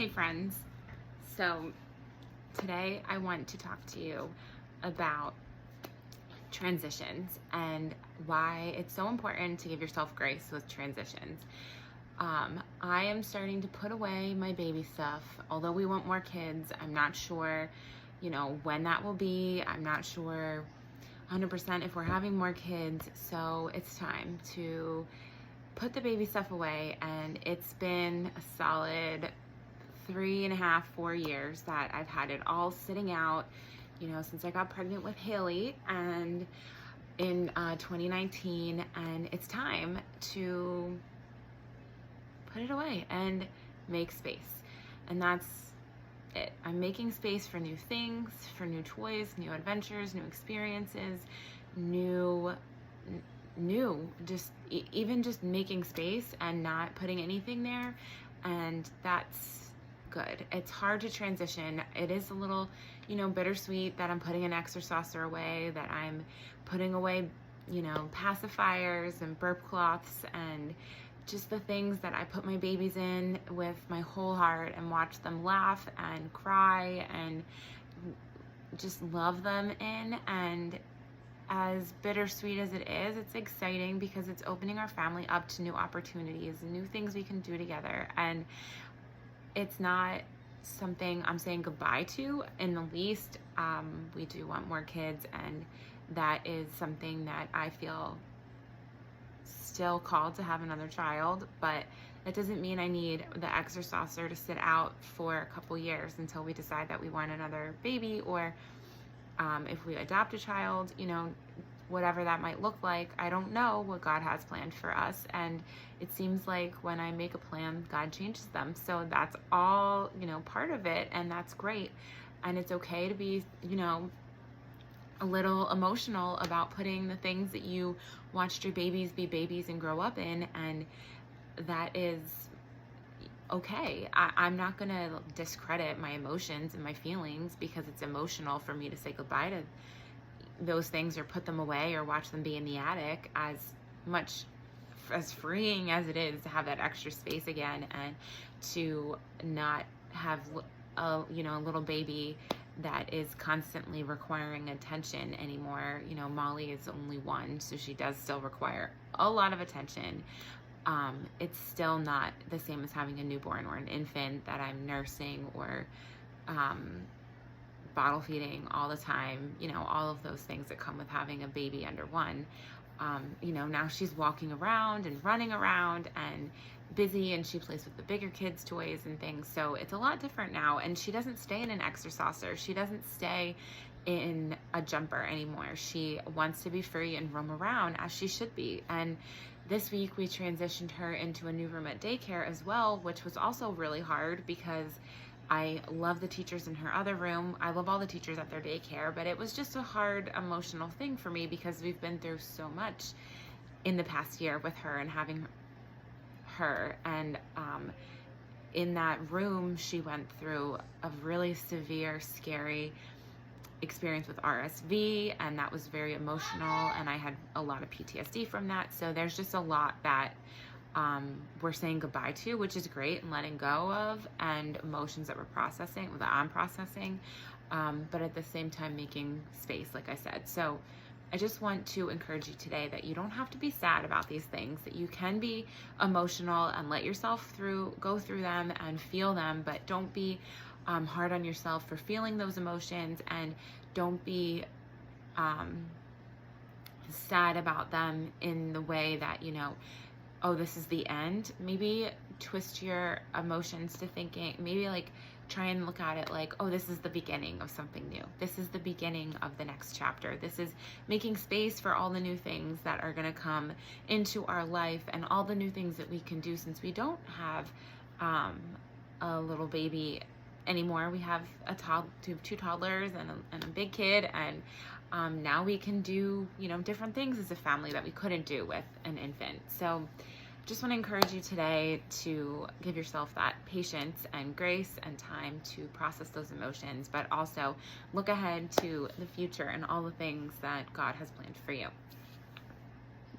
Hey friends, so today I want to talk to you about transitions and why it's so important to give yourself grace with transitions. I am starting to put away my baby stuff. Although we want more kids, I'm not sure, when that will be. I'm not sure 100% if we're having more kids. So it's time to put the baby stuff away, and it's been a solid 3.5, 4 years that I've had it all sitting out, since I got pregnant with Haley and in 2019, and it's time to put it away and make space. And that's it. I'm making space for new things, for new toys, new adventures, new experiences, even just making space and not putting anything there. And that's good. It's hard to transition. It is a little, bittersweet that I'm putting an exerciser away, that I'm putting away, pacifiers and burp cloths and just the things that I put my babies in with my whole heart and watch them laugh and cry and just love them in. And as bittersweet as it is, it's exciting because it's opening our family up to new opportunities and new things we can do together. And it's not something I'm saying goodbye to in the least. We do want more kids, and that is something that I feel still called to have another child, but that doesn't mean I need the exerciser to sit out for a couple years until we decide that we want another baby, or if we adopt a child, whatever that might look like. I don't know what God has planned for us, and it seems like when I make a plan, God changes them. So that's all, part of it, and that's great. And it's okay to be, a little emotional about putting the things that you watched your babies be babies and grow up in, and that is okay. I'm not going to discredit my emotions and my feelings because it's emotional for me to say goodbye to those things or put them away or watch them be in the attic. As much as freeing as it is to have that extra space again and to not have a little baby that is constantly requiring attention anymore. Molly is only 1, so she does still require a lot of attention. It's still not the same as having a newborn or an infant that I'm nursing or bottle feeding all the time, all of those things that come with having a baby under 1. Now she's walking around and running around and busy, and she plays with the bigger kids' toys and things. So it's a lot different now, and she doesn't stay in an exerciser. She doesn't stay in a jumper anymore. She wants to be free and roam around as she should be. And this week we transitioned her into a new room at daycare as well, which was also really hard because I love the teachers in her other room. I love all the teachers at their daycare, but it was just a hard emotional thing for me because we've been through so much in the past year with her and having her. And in that room, she went through a really severe, scary experience with RSV, and that was very emotional, and I had a lot of PTSD from that. So there's just a lot that we're saying goodbye to, which is great, and letting go of, and emotions that I'm processing, but at the same time making space, like I said. So I just want to encourage you today that you don't have to be sad about these things, that you can be emotional and let yourself go through them and feel them, but don't be hard on yourself for feeling those emotions, and don't be sad about them in the way that, oh, this is the end. Maybe twist your emotions to thinking, maybe try and look at it like, oh, this is the beginning of something new. This is the beginning of the next chapter. This is making space for all the new things that are going to come into our life and all the new things that we can do, since we don't have a little baby anymore. We have two toddlers and a big kid, and now we can do different things as a family that we couldn't do with an infant. So just want to encourage you today to give yourself that patience and grace and time to process those emotions, but also look ahead to the future and all the things that God has planned for you.